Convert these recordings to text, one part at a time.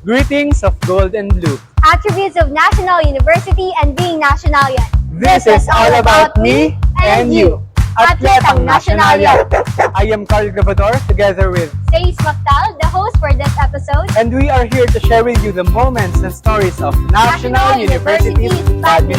Greetings of gold and blue. Attributes of National University and being Nationalian. This is all about me and you. Atletang Nationalyan. I am Carl Grabador together with Sais Mactal, the host for this episode. and we are here to share with you the moments and stories of National University's badminton.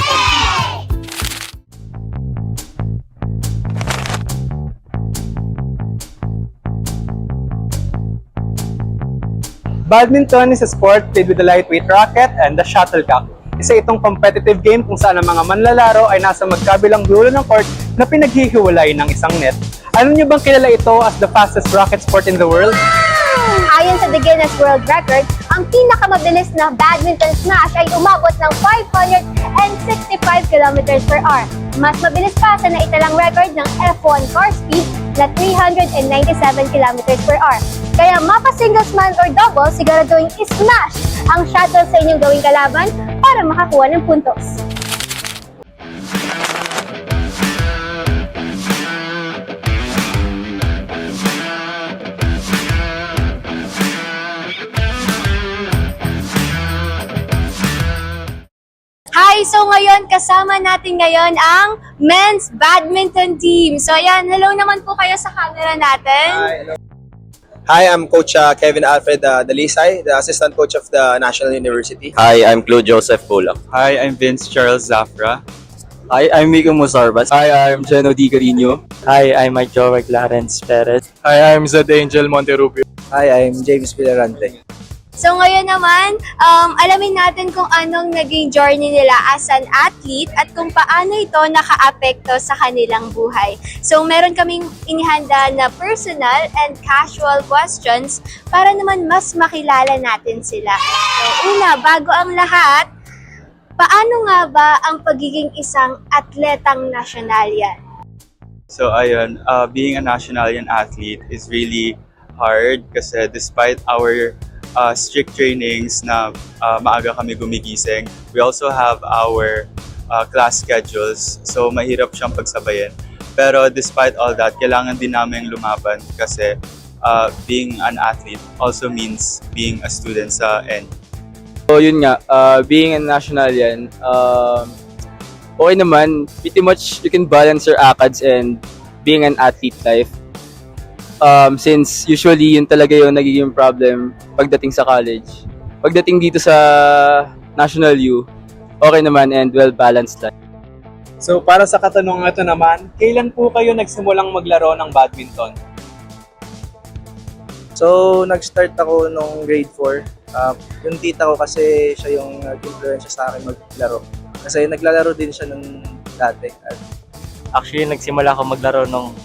Badminton is a sport played with a lightweight racket and the shuttlecock. Isa itong competitive game kung saan ang mga manlalaro ay nasa magkabilang dulo ng court na pinaghihiwalay ng isang net. Alam niyo bang kilala ito as the fastest racket sport in the world? Ayon sa the Guinness World Record, ang pinakamabilis na badminton smash ay umabot ng 565 km per hour. Mas mabilis pa sa naitalang record ng F1 car speed na 397 km per hour. Kaya mapa-singles man or double, siguraduhin i-smash ang shuttle sa inyong gawing kalaban para makakuha ng puntos. Hi! So ngayon, kasama natin ngayon ang men's badminton team. So ayan, hello naman po kayo sa camera natin. Hi, I'm Coach Kevin Alfred Dalisay, the assistant coach of the National University. Hi, I'm Claude Joseph Pula. Hi, I'm Vince Charles Zafra. Hi, I'm Miko Musarbas. Hi, I'm Geno Di Carino. Hi, I'm Mike Joe Clarence Perez. Hi, I'm Zed Angel Monterrubio. Hi, I'm James Villarante. So ngayon naman, alamin natin kung anong naging journey nila as an athlete at kung paano ito nakaapekto sa kanilang buhay. So meron kaming inihanda na personal and casual questions para naman mas makilala natin sila. So una, bago ang lahat, paano nga ba ang pagiging isang atletang nasyonalyan? So ayun, being a Nationalian athlete is really hard kasi despite our strict trainings na maaga kami gumigising, we also have our class schedules, so mahirap siyang pagsabayin. Pero despite all that, kailangan din namin lumaban kasi being an athlete also means being a student sa end. So yun nga, being a Nationalian, okay naman, pretty much you can balance your ACADS and being an athlete life. Since usually yun talaga yung nagiging problem pagdating sa college. Pagdating dito sa National U, okay naman and well-balanced lang. So para sa katanungan ito naman, kailan po kayo nagsimulang maglaro ng badminton? So, nag-start ako nung grade 4. Yung tita ko kasi siya yung nag-influensya sa akin maglaro. Kasi naglalaro din siya nung dati. Actually, nagsimula ako maglaro nung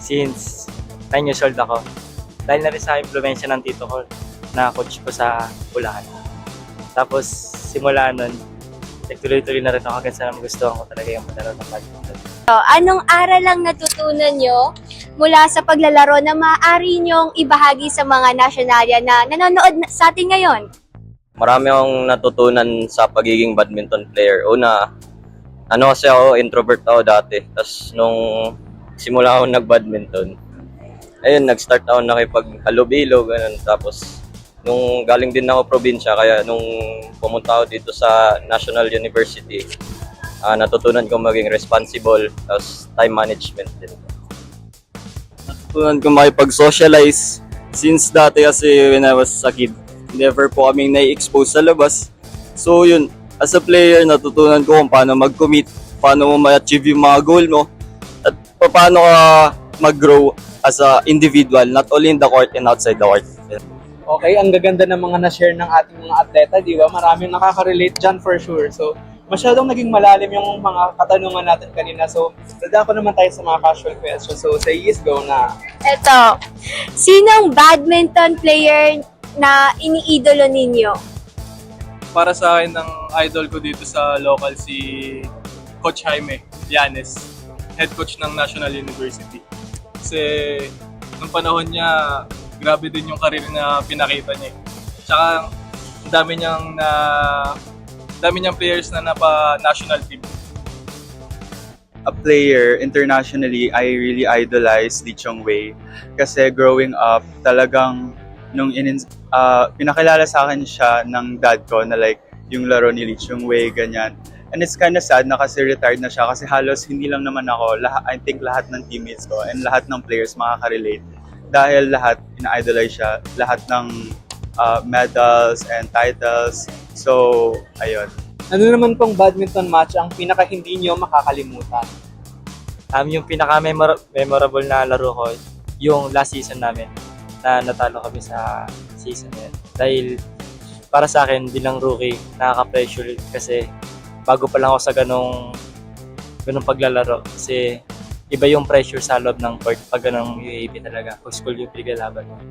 since 9 years old ako. Dahil na rin sa impluwensya ng tito ko na coach ko sa Bulacan. Tapos, simula nun, tuloy-tuloy na rin ako hanggang sa gusto ko talaga yung maglaro ng badminton. So, anong aral lang natutunan nyo mula sa paglalaro na maaari nyong ibahagi sa mga nasyonalya na nanonood sa atin ngayon? Marami akong natutunan sa pagiging badminton player. Una, kasi ako, introvert ako dati. Tapos nung simula ako nag-badminton, ayun, nag-start ako nakipag-halubilo, ganun. Tapos, nung galing din ako probinsya, kaya nung pumunta ako dito sa National University, natutunan ko maging responsible, tapos time management din. Natutunan ko makipag-socialize. Since dati kasi when I was a kid, never po kaming nai-expose sa labas. So yun, as a player, natutunan ko kung paano mag-commit, paano mo ma-achieve yung mga goal mo, at paano ka mag-grow as a individual, not only in the court and outside the court. Okay, ang gaganda ng mga na-share ng ating mga atleta, di ba? Maraming nakaka-relate dyan for sure. So, masyadong naging malalim yung mga katanungan natin kanina. So, dadako naman tayo sa mga casual questions. So, say yes, go na. Eto, sinong badminton player na iniidolo ninyo? Para sa akin, ang idol ko dito sa local si Coach Jaime Llanes, head coach ng National University. Kasi nung panahon niya, grabe din yung career na pinakita niya. Tsaka dami niyang players na napa-national team. A player internationally, I really idolize Lee Chong Wei kasi growing up, talagang pinakilala sa akin siya ng dad ko na like yung laro ni Lee Chung Wei, ganyan. And it's kind of sad na kasi retired na siya kasi halos hindi lang naman ako, I think lahat ng teammates ko and lahat ng players makaka-relate. Dahil lahat ina-idolize siya, lahat ng medals and titles. So, ayun. Ano naman pong badminton match ang pinaka hindi nyo makakalimutan? Yung pinaka-memorable na laro ko, yung last season namin, na natalo kami sa season na yun. Dahil para sa akin, bilang rookie, nakaka-pressure kasi bago pa lang ako sa ganong paglalaro. Kasi iba yung pressure sa loob ng court pag ganong UAP talaga, pag school yung pinaglalaban mo.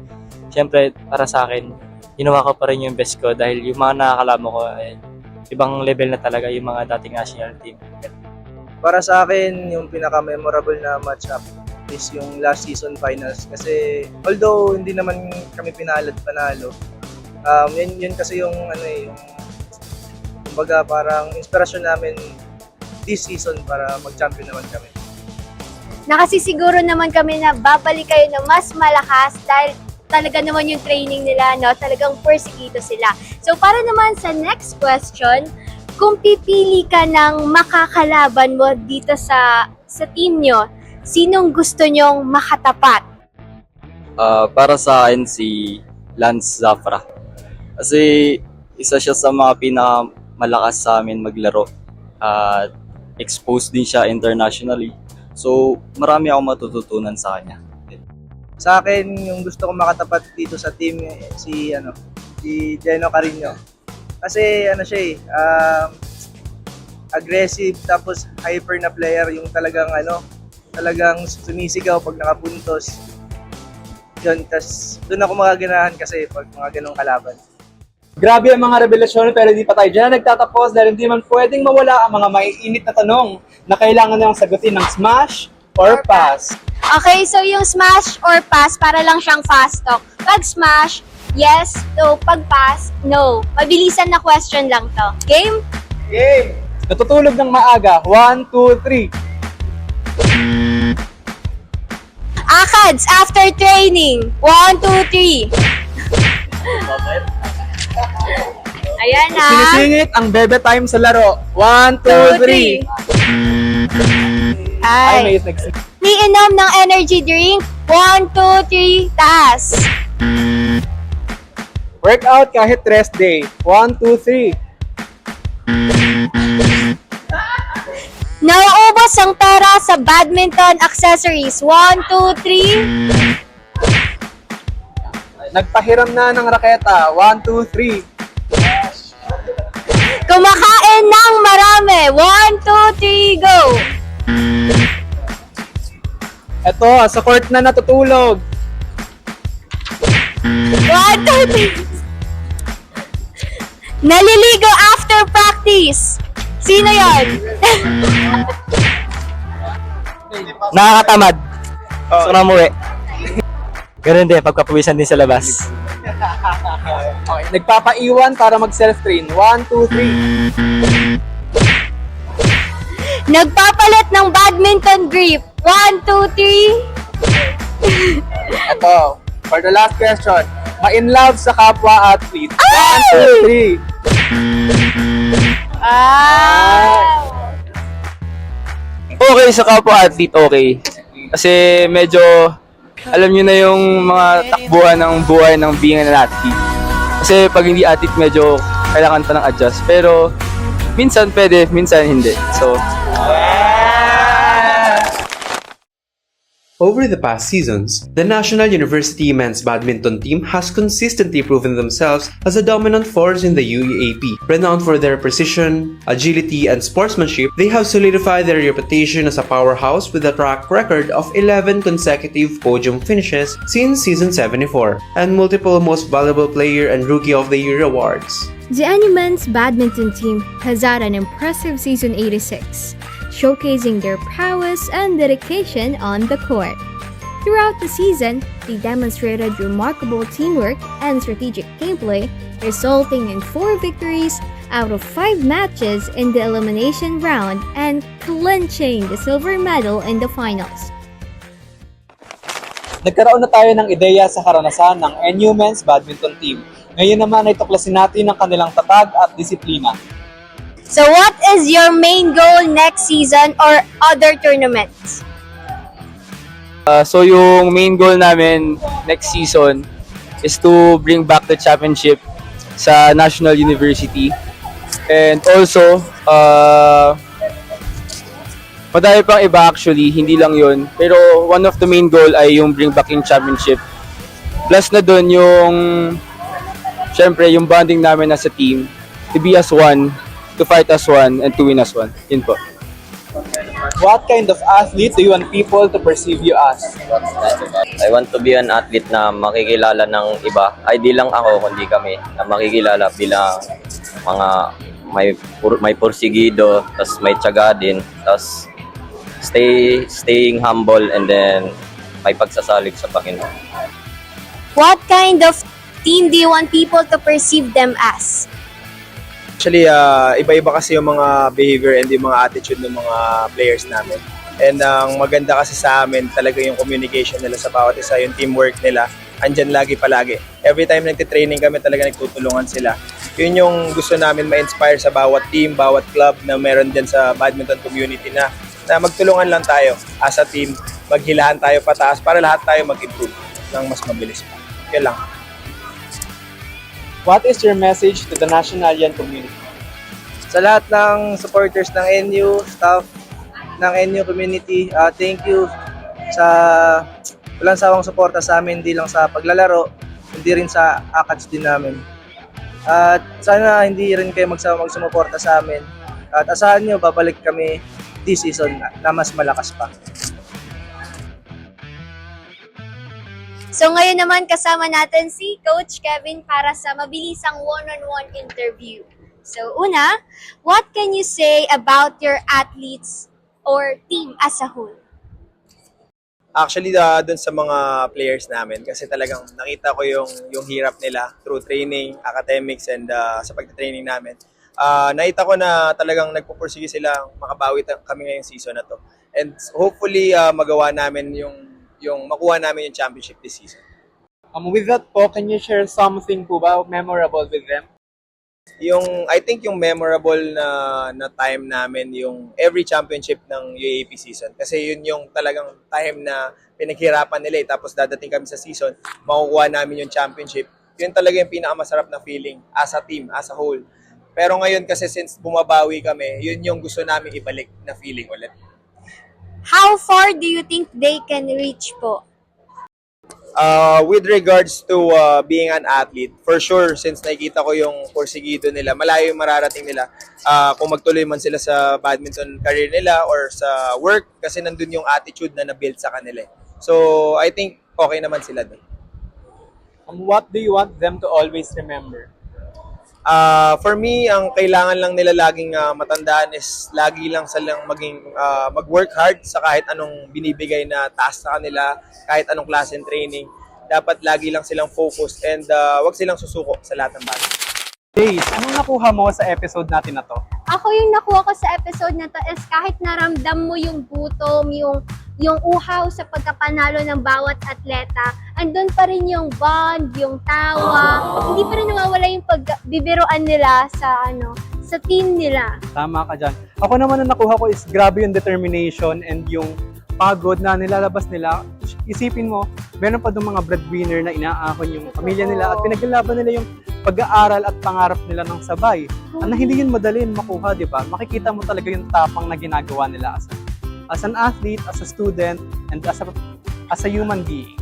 Siyempre, para sa akin, ginawa ko pa rin yung best ko dahil yung mga nakakalamo ko, ibang level na talaga yung mga dating national team. Para sa akin, yung pinaka-memorable na matchup is yung last season finals. Kasi although hindi naman kami panalo, yun kasi yung yung kumbaga parang inspirasyon namin this season para mag-champion naman kami. Nakasisiguro naman kami na babalik kayo na mas malakas dahil talaga naman yung training nila, no? Talagang porsikito sila. So, para naman sa next question, kung pipili ka ng makakalaban mo dito sa team nyo, sinong gusto nyong makatapat? Para sa akin, si Lance Zafra. Kasi isa siya sa mga pinakamalakas sa amin maglaro. At exposed din siya internationally. So, marami akong matututunan sa kanya. Sa akin, yung gusto kong makatapat dito sa team, si Geno Carino. Kasi siya aggressive tapos hyper na player, yung talagang sumisigaw pag nakapuntos. Yun, tas doon ako magaganahan kasi pag mga ganong kalaban. Grabe ang mga revelasyon pero di pa tayo dyan nagtatapos dahil hindi man pwedeng mawala ang mga maiinit na tanong na kailangan nang sagutin ng smash or pass. Okay, so yung smash or pass, para lang siyang fast talk. Pag smash, yes. No. Pag pass, no. Mabilisan na question lang to. Game? Game! Natutulog ng maaga. 1, 2, 3. Akads after training. 1, 2, 3. Ayan na. Sinisingit ang bebe time sa laro. 1, 2, 3. Ay, may next. Iinom ng energy drink. 1, 2, 3, taas. Workout kahit rest day. 1, 2, 3. Nauubos ang pera sa badminton accessories. 1, 2, 3. Nagpahiram na ng raketa. 1, 2, 3. Kumakain ng marami. 1, 2, 3, go! Eto, sa court na natutulog. 1, 2, 3. Naliligo after practice. Sino yon? Nakakatamad. Gusto na umuwi. Ganun din, pagkapawisan din sa labas. Okay, nagpapaiwan para mag-self-train. 1, 2, 3. Nagpapalit ng badminton grip. 1, 2, 3. Eto, for the last question. Ma-in love sa kapwa athlete. 1, 2, 3. Okay sa kapwa-athlete, okay. Kasi medyo alam nyo na yung mga takbuhan ng buhay ng being an athlete. Kasi pag hindi athlete, medyo kailangan pa ng adjust. Pero minsan pwede, minsan hindi. So, over the past seasons, the National University men's badminton team has consistently proven themselves as a dominant force in the UAAP. Renowned for their precision, agility, and sportsmanship, they have solidified their reputation as a powerhouse with a track record of 11 consecutive podium finishes since season 74, and multiple Most Valuable Player and Rookie of the Year awards. The NU men's badminton team has had an impressive season 86. Showcasing their prowess and dedication on the court. Throughout the season, they demonstrated remarkable teamwork and strategic gameplay, resulting in 4 victories out of 5 matches in the elimination round and clinching the silver medal in the finals. Nagkaroon na tayo ng ideya sa karanasan ng NU Men's Badminton Team. Ngayon naman ay tuklasin natin ang kanilang tatag at disiplina. So what is your main goal next season or other tournaments? So yung main goal namin next season is to bring back the championship sa National University. And also, madami pang iba actually, hindi lang yun. Pero one of the main goal ay yung bring back yung championship. Plus na dun yung, syempre, yung bonding namin as a team, to be as one, to fight as one, and to win as one. Yun po. What kind of athlete do you want people to perceive you as? I want to be an athlete na makikilala ng iba. Ay di lang ako, kundi kami na makikilala bilang mga may porsigido, tas may tiyaga din, tas staying humble, and then may pagsasalig sa Panginoon. What kind of team do you want people to perceive them as? Actually, iba-iba kasi yung mga behavior and yung mga attitude ng mga players namin. And ang maganda kasi sa amin, talaga yung communication nila sa bawat isa, yung teamwork nila, andyan palagi. Every time nagtitraining kami, talaga nagtutulungan sila. Yun yung gusto namin ma-inspire sa bawat team, bawat club na meron dyan sa badminton community na magtulungan lang tayo as a team, maghilahan tayo pataas para lahat tayo mag-improve ng mas mabilis pa. Yan lang. What is your message to the national yan community? Sa lahat ng supporters ng NU, staff ng NU community, thank you sa walang sawang suporta sa amin, hindi lang sa paglalaro, hindi rin sa akats din namin. At sana hindi rin kayo magsumuporta sa amin. At asahan nyo, babalik kami this season na mas malakas pa. So ngayon naman kasama natin si Coach Kevin para sa mabilisang one-on-one interview. So una, what can you say about your athletes or team as a whole? Actually, doon sa mga players namin kasi talagang nakita ko yung hirap nila through training, academics, and sa pagte-training namin. Nakita ko na talagang nagpupursige sila makabawi kami ngayong season na to. And hopefully magawa namin yung makuha namin yung championship this season. With that po, can you share something po ba memorable with them? I think yung memorable na time namin, yung every championship ng UAAP season. Kasi yun yung talagang time na pinaghirapan nila tapos dadating kami sa season, makukuha namin yung championship. Yun talaga yung pinakamasarap na feeling as a team, as a whole. Pero ngayon kasi since bumabawi kami, yun yung gusto namin ibalik na feeling ulit. How far do you think they can reach po? With regards to being an athlete, for sure, since nakikita ko yung porsigido nila, malayo yung mararating nila kung magtuloy man sila sa badminton career nila or sa work kasi nandun yung attitude na na-build sa kanila. So, I think okay naman sila doon. What do you want them to always remember? For me, ang kailangan lang nila laging matandaan is lagi lang silang mag-work hard sa kahit anong binibigay na task sa kanila, kahit anong klase ng training. Dapat lagi lang silang focused and wag silang susuko sa lahat ng bagay. Jace, anong nakuha mo sa episode natin na to? Ako yung nakuha ko sa episode na to is kahit naramdam mo yung gutom, yung uhaw sa pagkapanalo ng bawat atleta, andun pa rin yung bond, yung tawa, hindi pa rin nawawala yung pagbibiroan nila sa team nila. Tama ka dyan. Ako naman ang nakuha ko is grabe yung determination and yung pagod na nilalabas nila. Isipin mo, meron pa doon mga breadwinner na inaahon yung pamilya nila at pinaglalaban nila yung pag-aaral at pangarap nila ng sabay. Ang hindi yun madali makuha, di ba? Makikita mo talaga yung tapang na ginagawa nila as an athlete, as a student, and as a human being.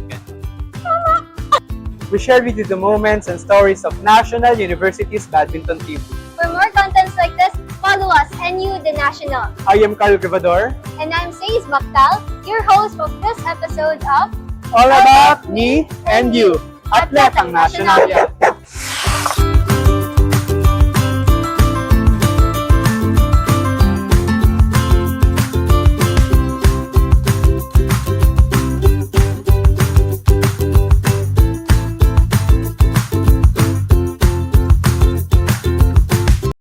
We share with you the moments and stories of National University's badminton team. For more contents like this, follow us, NU The National. I am Carl Grivador. And I'm Sais Baktal, your host of this episode of All about me and you. Atletang National yan.